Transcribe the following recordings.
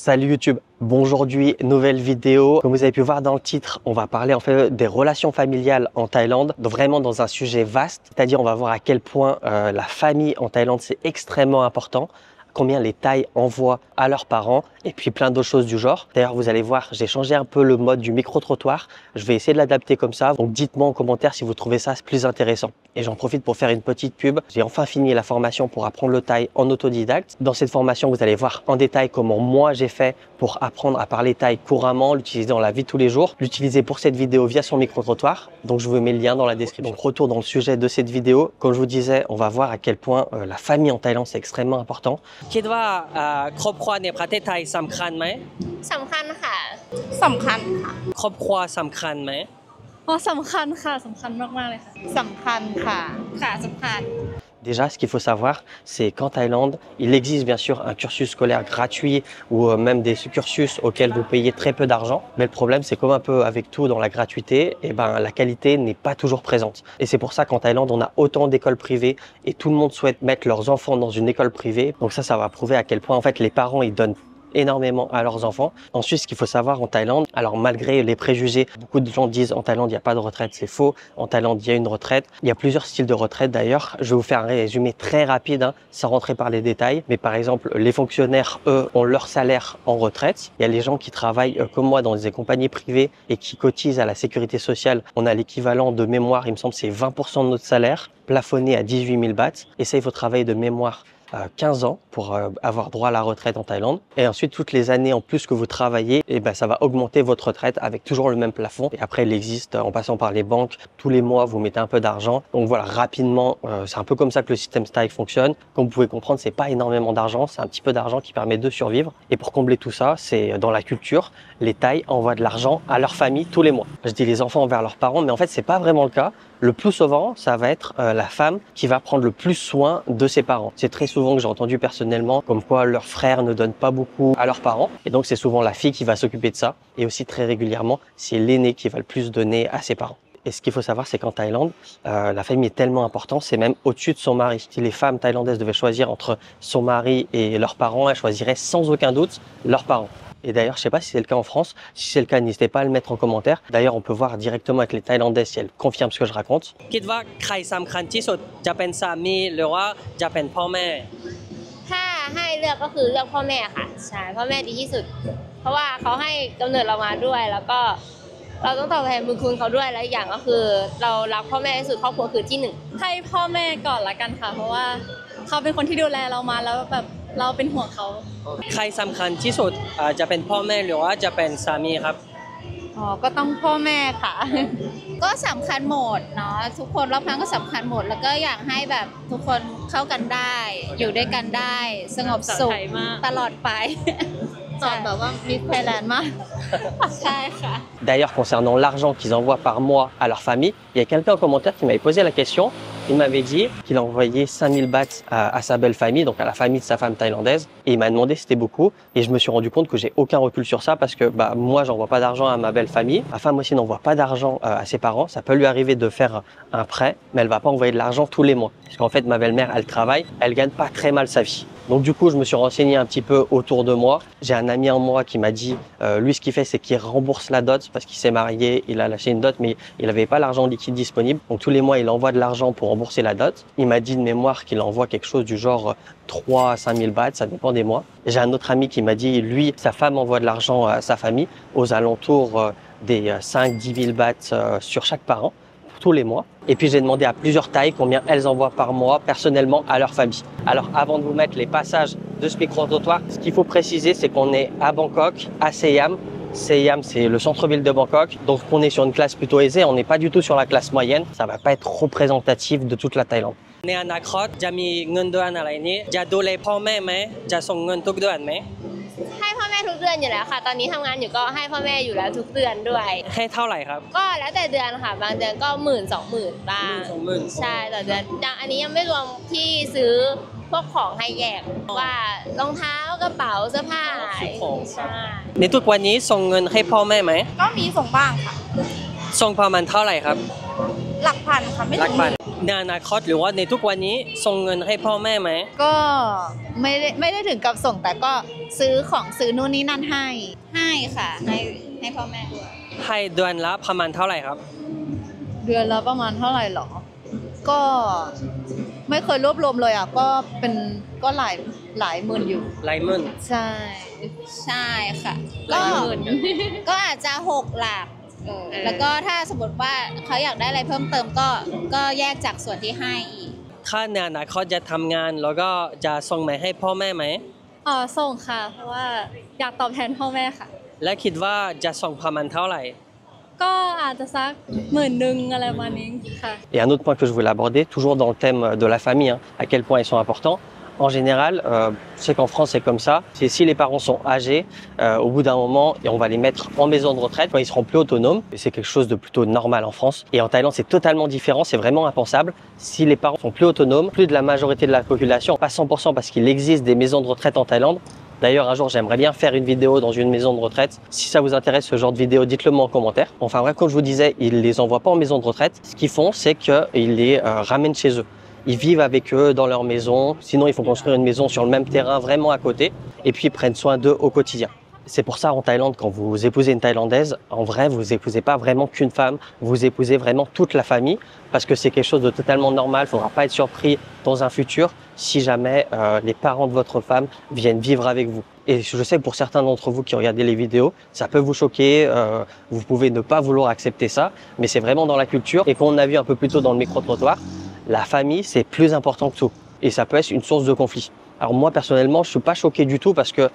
Salut YouTube, bon aujourd'hui, nouvelle vidéo. Comme vous avez pu voir dans le titre, on va parler en fait des relations familiales en Thaïlande, donc vraiment dans un sujet vaste, c'est-à-dire on va voir à quel point la famille en Thaïlande c'est extrêmement important, combien les Thaïs envoient à leurs parents et puis plein d'autres choses du genre. D'ailleurs vous allez voir, j'ai changé un peu le mode du micro-trottoir, je vais essayer de l'adapter comme ça, donc dites-moi en commentaire si vous trouvez ça plus intéressant. Et j'en profite pour faire une petite pub, j'ai enfin fini la formation pour apprendre le Thaï en autodidacte. Dans cette formation vous allez voir en détail comment moi j'ai fait pour apprendre à parler Thaï couramment, l'utiliser dans la vie de tous les jours, l'utiliser pour cette vidéo via son micro-trottoir, donc je vous mets le lien dans la description. Donc retour dans le sujet de cette vidéo, comme je vous disais, on va voir à quel point la famille en Thaïlande c'est extrêmement important. คิดว่าครอบครัวในประเทศไทยสำคัญไหมสำคัญค่ะสำคัญค่ะครอบครัวสำคัญไหมอ๋อสำคัญค่ะสำคัญมากๆเลยค่ะสำคัญค่ะค่ะสำคัญ Déjà, ce qu'il faut savoir, c'est qu'en Thaïlande, il existe bien sûr un cursus scolaire gratuit ou même des cursus auxquels vous payez très peu d'argent. Mais le problème, c'est comme un peu avec tout dans la gratuité, et ben, la qualité n'est pas toujours présente. Et c'est pour ça qu'en Thaïlande, on a autant d'écoles privées et tout le monde souhaite mettre leurs enfants dans une école privée. Donc ça va prouver à quel point en fait les parents, ils donnent énormément à leurs enfants. Ensuite, ce qu'il faut savoir en Thaïlande, alors malgré les préjugés, beaucoup de gens disent en Thaïlande il n'y a pas de retraite, c'est faux. En Thaïlande, il y a une retraite. Il y a plusieurs styles de retraite d'ailleurs. Je vais vous faire un résumé très rapide, sans rentrer par les détails. Mais par exemple, les fonctionnaires, eux, ont leur salaire en retraite. Il y a les gens qui travaillent comme moi dans des compagnies privées et qui cotisent à la sécurité sociale. On a l'équivalent de mémoire, il me semble, c'est 20% de notre salaire, plafonné à 18 000 bahts. Et ça, il faut travailler de mémoire 15 ans pour avoir droit à la retraite en Thaïlande. Et ensuite, toutes les années en plus que vous travaillez, et ben, ça va augmenter votre retraite avec toujours le même plafond. Et après, il existe, en passant par les banques, tous les mois, vous mettez un peu d'argent. Donc voilà, rapidement, c'est un peu comme ça que le système Thaï fonctionne. Comme vous pouvez comprendre, c'est pas énormément d'argent, c'est un petit peu d'argent qui permet de survivre. Et pour combler tout ça, c'est dans la culture, les Thaïs envoient de l'argent à leur famille tous les mois. Je dis les enfants envers leurs parents, mais en fait, c'est pas vraiment le cas. Le plus souvent, ça va être la femme qui va prendre le plus soin de ses parents. C'est très souvent que j'ai entendu personnellement comme quoi leurs frères ne donnent pas beaucoup à leurs parents. Et donc, c'est souvent la fille qui va s'occuper de ça. Et aussi très régulièrement, c'est l'aîné qui va le plus donner à ses parents. Et ce qu'il faut savoir, c'est qu'en Thaïlande, la famille est tellement importante, c'est même au-dessus de son mari. Si les femmes thaïlandaises devaient choisir entre son mari et leurs parents, elles choisiraient sans aucun doute leurs parents. Et d'ailleurs, je ne sais pas si c'est le cas en France. Si c'est le cas, n'hésitez pas à le mettre en commentaire. D'ailleurs, on peut voir directement avec les Thaïlandais si elles confirment ce que je raconte. คิดว่าใครสำคัญที่สุดจะเป็นสามีหรือว่าจะเป็นพ่อแม่ถ้าให้เลือกก็คือเลือกพ่อแม่ค่ะใช่พ่อแม่ดีที่สุดเพราะว่าเขาให้กำเนิดเรามาด้วยแล้วก็เราต้องตอบแทนบุญคุณเขาด้วยและอีกอย่างก็คือเรารักพ่อแม่ที่สุดครอบครัวคือที่หนึ่งให้พ่อแม่ก่อนละกันค่ะเพราะว่าเขาเป็นคนที่ดูแลเรามาแล้วแบบเราเป็นห่วงเขาใครสำคัญที่สุดจะเป็นพ่อแม่หรือว่าจะเป็นสามีครับอ๋อก็ต้องพ่อแม่ค่ะก็สำคัญหมดเนาะทุกคนรอบข้างก็สำคัญหมดแล้วก็อยากให้แบบทุกคนเข้ากันได้อยู่ด้วยกันได้สงบสุขตลอดไปแบบว่ามิสไทยแลนด์มากใช่ค่ะ D'ailleurs, concernant l'argent qu'ils envoient par mois à leur famille, il y a quelqu'un en commentaire qui m'avait posé la question. Il m'avait dit qu'il a envoyé 5000 bahts à sa belle famille, donc à la famille de sa femme thaïlandaise. Et il m'a demandé si c'était beaucoup. Et je me suis rendu compte que j'ai aucun recul sur ça parce que bah, moi, j'envoie pas d'argent à ma belle famille. Ma femme aussi n'envoie pas d'argent à ses parents. Ça peut lui arriver de faire un prêt, mais elle va pas envoyer de l'argent tous les mois. Parce qu'en fait, ma belle-mère, elle travaille, elle gagne pas très mal sa vie. Donc du coup, je me suis renseigné un petit peu autour de moi. J'ai un ami en moi qui m'a dit, lui, ce qu'il fait, c'est qu'il rembourse la dot parce qu'il s'est marié, il a lâché une dot, mais il n'avait pas l'argent liquide disponible. Donc tous les mois, il envoie de l'argent pour rembourser la dot. Il m'a dit de mémoire qu'il envoie quelque chose du genre 3 à 5 000 bahts, ça dépend des mois. J'ai un autre ami qui m'a dit, lui, sa femme envoie de l'argent à sa famille aux alentours des 5-10 000 bahts sur chaque parent, tous les mois. Et puis j'ai demandé à plusieurs Thaïs combien elles envoient par mois personnellement à leur famille. Alors avant de vous mettre les passages de ce micro-trottoir, ce qu'il faut préciser, c'est qu'on est à Bangkok, à Siam. Siam, c'est le centre-ville de Bangkok. Donc on est sur une classe plutôt aisée, on n'est pas du tout sur la classe moyenne. Ça va pas être représentatif de toute la Thaïlande. ในอนาคตจะมีเงินเดือนอะไรนี้จะดูแลพ่อแม่ไหมจะส่งเงินทุกเดือนไหมให้พ่อแม่ทุกเดือนอยู่แล้วค่ะตอนนี้ทำงานอยู่ก็ให้พ่อแม่อยู่แล้วทุกเดือนด้วยให้เท่าไหร่ครับก็แล้วแต่เดือนค่ะบางเดือนก็10,000-20,000บ้างใช่ต่อเดือนอันนี้ยังไม่รวมที่ซื้อพวกของให้แยกว่ารองเท้ากระเป๋าเสื้อผ้าใช่ในทุกวันนี้ส่งเงินให้พ่อแม่ไหมก็มีส่งบ้างค่ะส่งประมาณเท่าไหร่ครับหลักพันค่ะไม่ถึงหมื่น ในอนาคตหรือว่าในทุกวันนี้ส่งเงินให้พ่อแม่ไหม ก็ไม่ได้ถึงกับส่งแต่ก็ซื้อของซื้อนู่นนี่นั่นให้ค่ะให้พ่อแม่ด้วย ให้เดือนละประมาณเท่าไหร่ครับ เดือนละประมาณเท่าไหร่หรอก็ไม่เคยรวบรวมเลยอ่ะก็หลายหมื่นอยู่ รายหมื่น ใช่ ใช่ค่ะ ก็ ก็อาจจะ6 หลักแล้วก็ถ้าสมมติว่าเขาอยากได้อะไรเพิ่มเติมก็แยกจากส่วนที่ให้อีก ถ้าในอนาคตจะทำงานแล้วก็จะส่งมาให้พ่อแม่ไหม ส่งค่ะเพราะว่าอยากตอบแทนพ่อแม่ค่ะ และคิดว่าจะส่งประมาณเท่าไหร่ ก็อาจจะสัก10,000อะไรประมาณนี้ค่ะ Et un autre point que je voulais aborder, toujours dans le thème de la famille, hein, à quel point ils sont importants. En général, je sais qu'en France c'est comme ça. C'est si les parents sont âgés, au bout d'un moment, et on va les mettre en maison de retraite quand ils seront plus autonomes. Et c'est quelque chose de plutôt normal en France. Et en Thaïlande, c'est totalement différent. C'est vraiment impensable. Si les parents sont plus autonomes, plus de la majorité de la population, pas 100% parce qu'il existe des maisons de retraite en Thaïlande. D'ailleurs, un jour, j'aimerais bien faire une vidéo dans une maison de retraite. Si ça vous intéresse ce genre de vidéo, dites-le moi en commentaire. Enfin bref, comme je vous disais, ils les envoient pas en maison de retraite. Ce qu'ils font, c'est qu'ils les ramènent chez eux. Ils vivent avec eux dans leur maison. Sinon, il faut construire une maison sur le même terrain, vraiment à côté. Et puis, ils prennent soin d'eux au quotidien. C'est pour ça en Thaïlande, quand vous épousez une Thaïlandaise, en vrai, vous épousez pas vraiment qu'une femme, vous épousez vraiment toute la famille parce que c'est quelque chose de totalement normal. Il ne faudra pas être surpris dans un futur si jamais les parents de votre femme viennent vivre avec vous. Et je sais que pour certains d'entre vous qui regardez les vidéos, ça peut vous choquer, vous pouvez ne pas vouloir accepter ça, mais c'est vraiment dans la culture. Et comme on a vu un peu plus tôt dans le micro-trottoir, la famille, c'est plus important que tout. Et ça peut être une source de conflit. Alors moi, personnellement, je suis pas choqué du tout parce que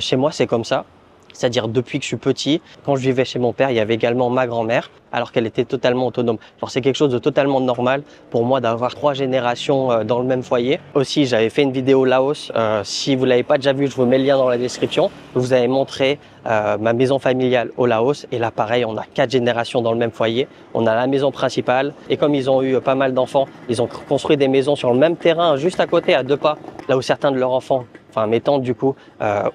chez moi, c'est comme ça. C'est-à-dire depuis que je suis petit, quand je vivais chez mon père, il y avait également ma grand-mère, alors qu'elle était totalement autonome. Alors c'est quelque chose de totalement normal pour moi d'avoir 3 générations dans le même foyer. Aussi, j'avais fait une vidéo Laos. Si vous l'avez pas déjà vue, je vous mets le lien dans la description. Vous avez montré ma maison familiale au Laos. Et là, pareil, on a 4 générations dans le même foyer. On a la maison principale. Et comme ils ont eu pas mal d'enfants, ils ont construit des maisons sur le même terrain, juste à côté, à 2 pas, là où certains de leurs enfants, enfin mes tantes du coup,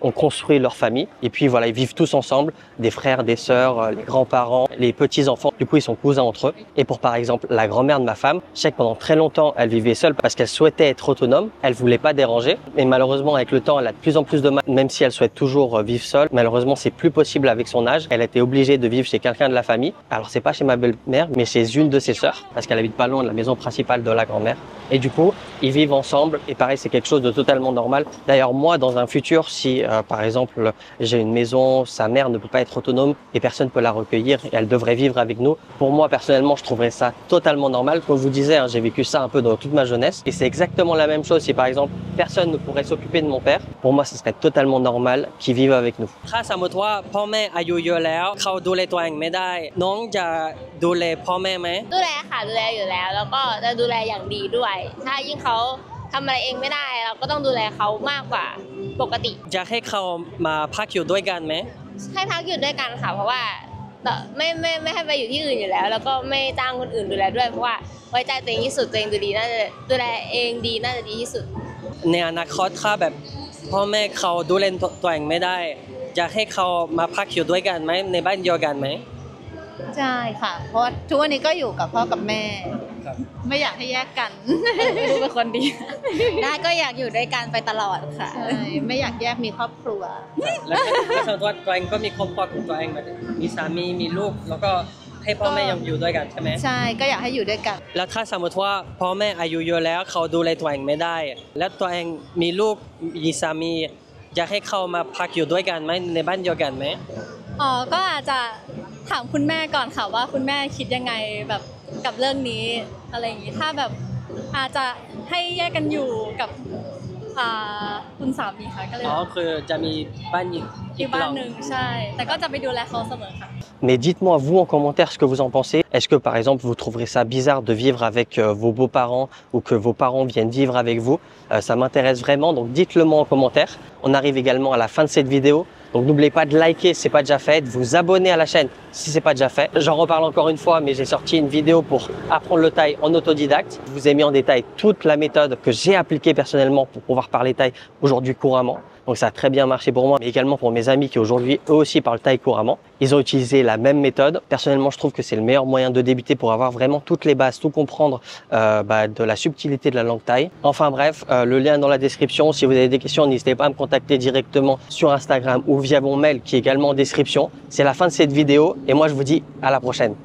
ont construit leur famille. Et puis voilà, ils vivent tous ensemble, des frères, des sœurs, les grands-parents, les petits-enfants. Du coup, ils sont cousins entre eux. Et pour par exemple la grand-mère de ma femme, je sais que pendant très longtemps, elle vivait seule parce qu'elle souhaitait être autonome. Elle voulait pas déranger. Et malheureusement, avec le temps, elle a de plus en plus de mal, même si elle souhaite toujours vivre seule. Malheureusement, c'est plus possible avec son âge. Elle a été obligée de vivre chez quelqu'un de la famille. Alors c'est pas chez ma belle-mère, mais chez une de ses sœurs, parce qu'elle habite pas loin de la maison principale de la grand-mère. Et du coup, ils vivent ensemble. Et pareil, c'est quelque chose de totalement normal. D'ailleurs, moi, dans un futur, si par exemple j'ai une maison, sa mère ne peut pas être autonome et personne ne peut la recueillir et elle devrait vivre avec nous. Pour moi personnellement, je trouverais ça totalement normal. Comme je vous disais, hein, j'ai vécu ça un peu dans toute ma jeunesse et c'est exactement la même chose si par exemple personne ne pourrait s'occuper de mon père. Pour moi, ce serait totalement normal qu'il vive avec nous. ถ้าสมมติว่าพ่อแม่อายุเยอะแล้วเขาดูแลตัวเองไม่ได้น้องจะดูแลพ่อแม่ไหม ดูแลค่ะดูแลอยู่แล้วแล้วก็จะดูแลอย่างดีด้วย ถ้ายิ่งเขาทำอะไรเองไม่ได้เราก็ต้องดูแลเขามากกว่าปกติ จะให้เขามาพักอยู่ด้วยกันไหม ให้พักอยู่ด้วยกันค่ะเพราะว่าไม่ให้ไปอยู่ที่อื่นอยู่แล้วแล้วก็ไม่จ้างคนอื่นดูแลด้วยเพราะว่าไว้ใจตัวเองที่สุดตัวเองดูแลเองดีน่าจะดีที่สุด ในอนาคตถ้าแบบพ่อแม่เขาดูแลตัวเองไม่ได้จะให้เขามาพักอยู่ด้วยกันไหมในบ้านเดียวกันไหม ใช่ค่ะ เพราะว่าทุกวันนี้ก็อยู่กับพ่อกับแม่ ไม่อยากให้แยกกัน ดูเป็นคนดี ได้ก็อยากอยู่ด้วยกันไปตลอดค่ะ ใช่ไม่อยากแยกมีครอบครัว แล้วสมมติว่าตัวเองก็มีครอบครัวของตัวเองแบบมีสามีมีลูกแล้วก็ให้พ่อแม่ยังอยู่ด้วยกันใช่ไหม ใช่ก็อยากให้อยู่ด้วยกัน แล้วถ้าสมมติว่าพ่อแม่อายุเยอะแล้วเขาดูแลตัวเองไม่ได้ แล้วตัวเองมีลูกมีสามีอยากให้เขามาพักอยู่ด้วยกันไหมในบ้านเดียวกันไหม ก็อาจจะถามคุณแม่ก่อนค่ะว่าคุณแม่คิดยังไงแบบกับเรื่องนี้อะไรอย่างนี้ถ้าแบบอาจจะให้แยกกันอยู่กับคุณสามีค่ะก็เลย อ๋อคือจะมีบ้านอีก ที่บ้านหนึ่งใช่แต่ก็จะไปดูแลเขาเสมอค่ะ Mais dites-moi vous en commentaire ce que vous en pensez. Est-ce que par exemple vous trouverez ça bizarre de vivre avec vos beaux-parents ou que vos parents viennent vivre avec vous? Ça m'intéresse vraiment, donc dites-le moi en commentaire. On arrive également à la fin de cette vidéo. Donc n'oubliez pas de liker si ce n'est pas déjà fait, de vous abonner à la chaîne si ce n'est pas déjà fait. J'en reparle encore une fois, mais j'ai sorti une vidéo pour apprendre le thaï en autodidacte. Je vous ai mis en détail toute la méthode que j'ai appliquée personnellement pour pouvoir parler thaï aujourd'hui couramment. Donc ça a très bien marché pour moi, mais également pour mes amis qui aujourd'hui eux aussi parlent thaï couramment. Ils ont utilisé la même méthode. Personnellement, je trouve que c'est le meilleur moyen de débuter pour avoir vraiment toutes les bases, tout comprendre de la subtilité de la langue thaï. Enfin bref, le lien est dans la description. Si vous avez des questions, n'hésitez pas à me contacter directement sur Instagram ou via mon mail qui est également en description. C'est la fin de cette vidéo et moi je vous dis à la prochaine.